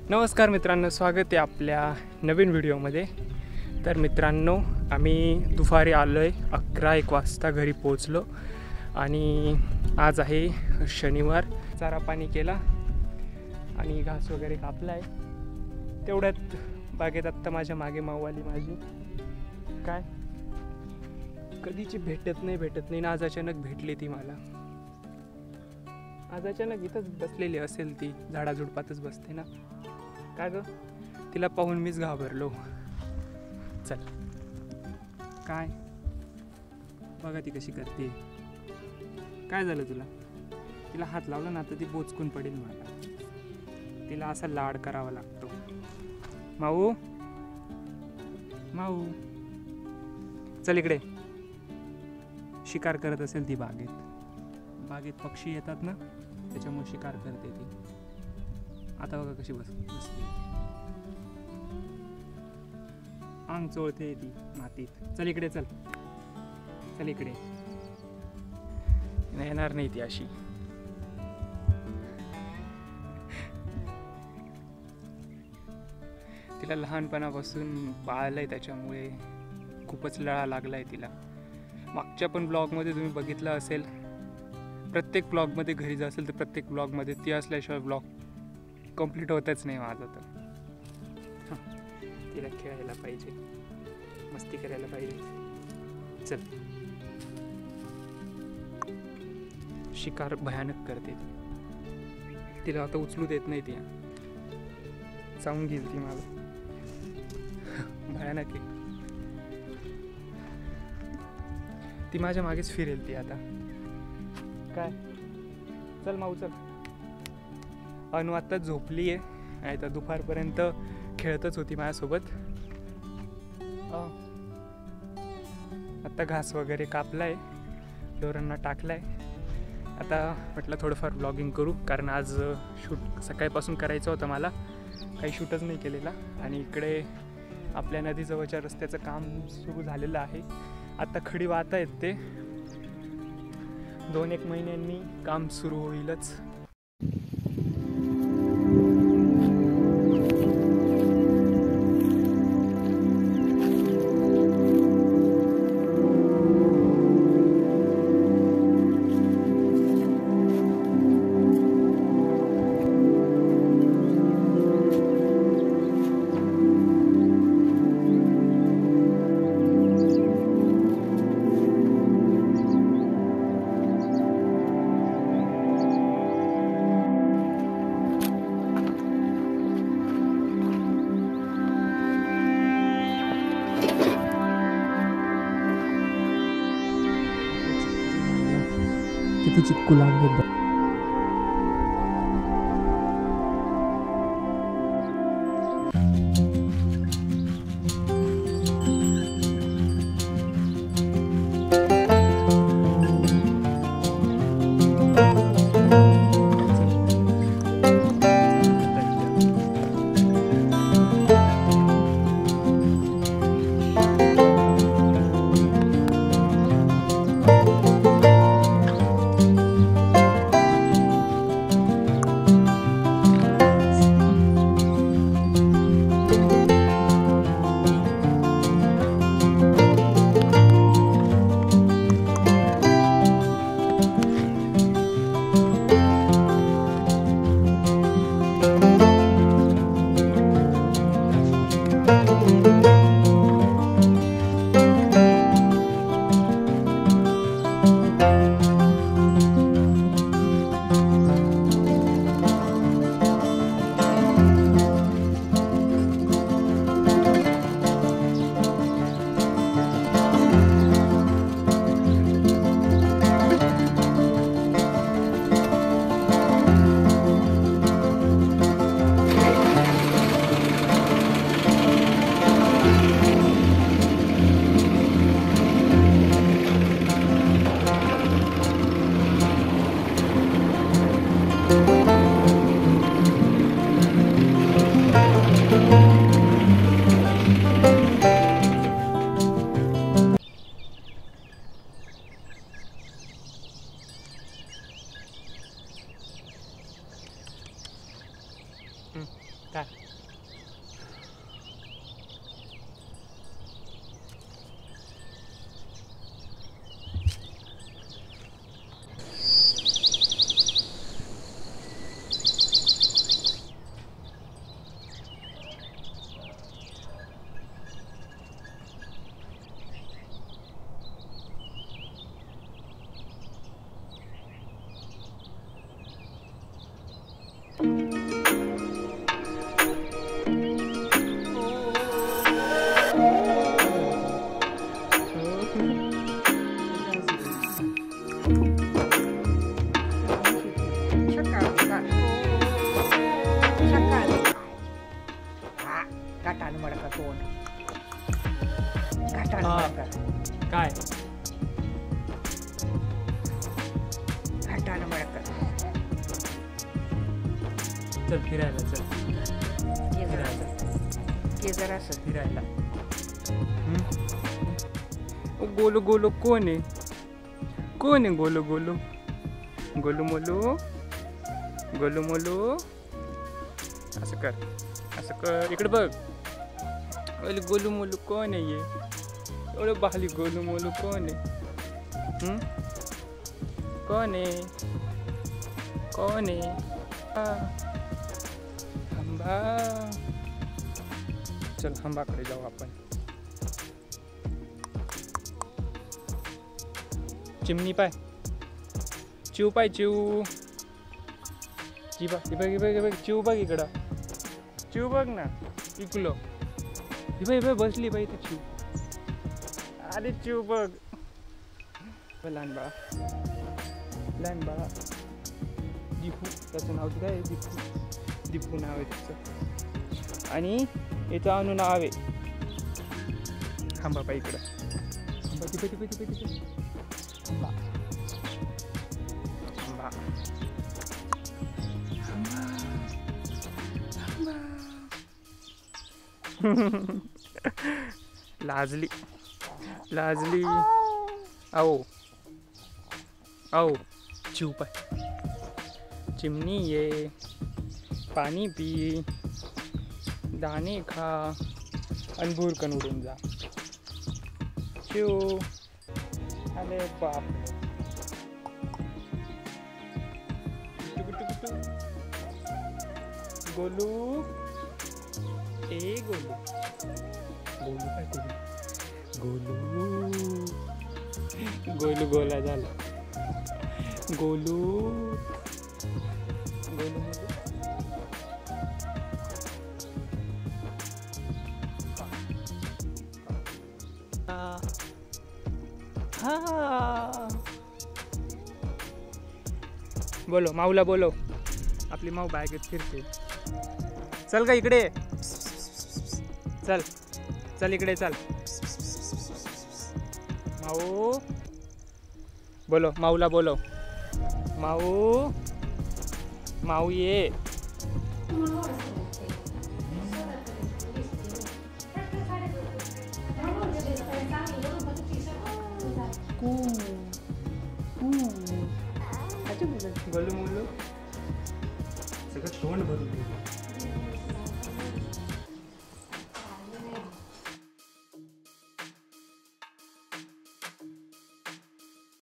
नमस्कार मित्रांनो, स्वागत आहे आपल्या नवीन व्हिडिओमध्ये। तर मित्रांनो, आम्ही दुपारी आलो आहे, 11-1 वाजता घरी पोहोचलो आणि आज आहे शनिवार। चारा पाणी केला आणि घास वगैरे कापला आहे। तेवढ्यात बागेत आत्ता माझ्या मागे माऊ आली माझी। काय कधीची भेटत नाही ना, आज अचानक भेटली ती मला। आज अचानक इथंच बसलेली असेल, ती झाडाझुडपातच बसते ना। काय ग, तिला पाहून मीच घाबरलो। चल, काय बघा ती कशी करते। काय झालं तुला? तिला हात लावला ना तर ती बोचकून पडेल मला। तिला असा लाड करावा लागतो। माऊ माऊ, चल इकडे। शिकार करत असेल ती बागेत पक्षी येतात ना, त्याच्यामुळे शिकार करते ती। आता बघा कशी बसली, अंग चोळते ती मातीत। चल इकडे, चल इकडे। येणार नाही ती अशी। तिला लहानपणापासून पाळलंय, त्याच्यामुळे खूपच लळा लागलाय तिला। मागच्या पण ब्लॉगमध्ये तुम्ही बघितलं असेल, प्रत्येक ब्लॉगमध्ये घरी जर असेल तर प्रत्येक ब्लॉगमध्ये ती असल्याशिवाय ब्लॉग कंप्लीट होतच नाही माझा। तर तिला खेळायला पाहिजे, मस्ती करायला पाहिजे। चल, शिकार भयानक करते ती। तिला आता उचलू देत नाही ती, चावून घेईल ती मला। भयानक आहे ती, माझ्या मागेच फिरेल ती आता। काय, चल माऊ चल। अनु आत्ता झोपली आहे, नाही तर दुपारपर्यंत खेळतच होती माझ्यासोबत। आत्ता घास वगैरे कापलाय, ढोरांना टाकलाय। आता म्हटलं थोडंफार ब्लॉगिंग करू, कारण आज शूट सकाळपासून करायचं होतं मला, काही शूटच नाही केलेला। आणि इकडे आपल्या नदीजवळच्या रस्त्याचं काम सुरू झालेलं आहे। आत्ता खडी वाहता येत, ते 2-1 महिन्यांनी काम सुरू होईलच। किती चिक्कू लागले। काय घाटानं मडका तोंड घाटानं हा. मडका काय घाटानं मडका चल फिरायला चल के जरासं फिरायला गोलू गोलू कोण आहे गोलू गोलू गोलू मोलू गोलू मोलू असं कर इकडे बघ ओले गोलू मोलू कोण आहे ये एवढं बाहली गोलू मोलू कोण आहे कोण आहे हंबा चल हंबाकडे जाऊ आपण चिमणी पाय चिव पाय चिव ची बघ चिव बघ इकडं चिव बघ ना इकलो बाई बसली बाई तर चिव अरे चिव बघ लहान बाळा दीपू त्याचं नाव सुद्धा आहे दीपू नाव आहे त्याचं आणि याचं अनु नाव आहे थांबा बाई इकडं तिथे हंबा लाजली आओ चिव पाय चिमनी ये पाणी पी दाणे खा आणि भुरकन उडून जा चिव अरे बाप गोलू गोलू काय गोलू गोला झाला गोलू बोलो माऊला बोलो आपली माऊ बॅगेत फिरते चल का इकडे चल इकडे चल माऊ बोलो माऊला बोलो माऊ ये गोलू मोलू सगळं तोंड भरून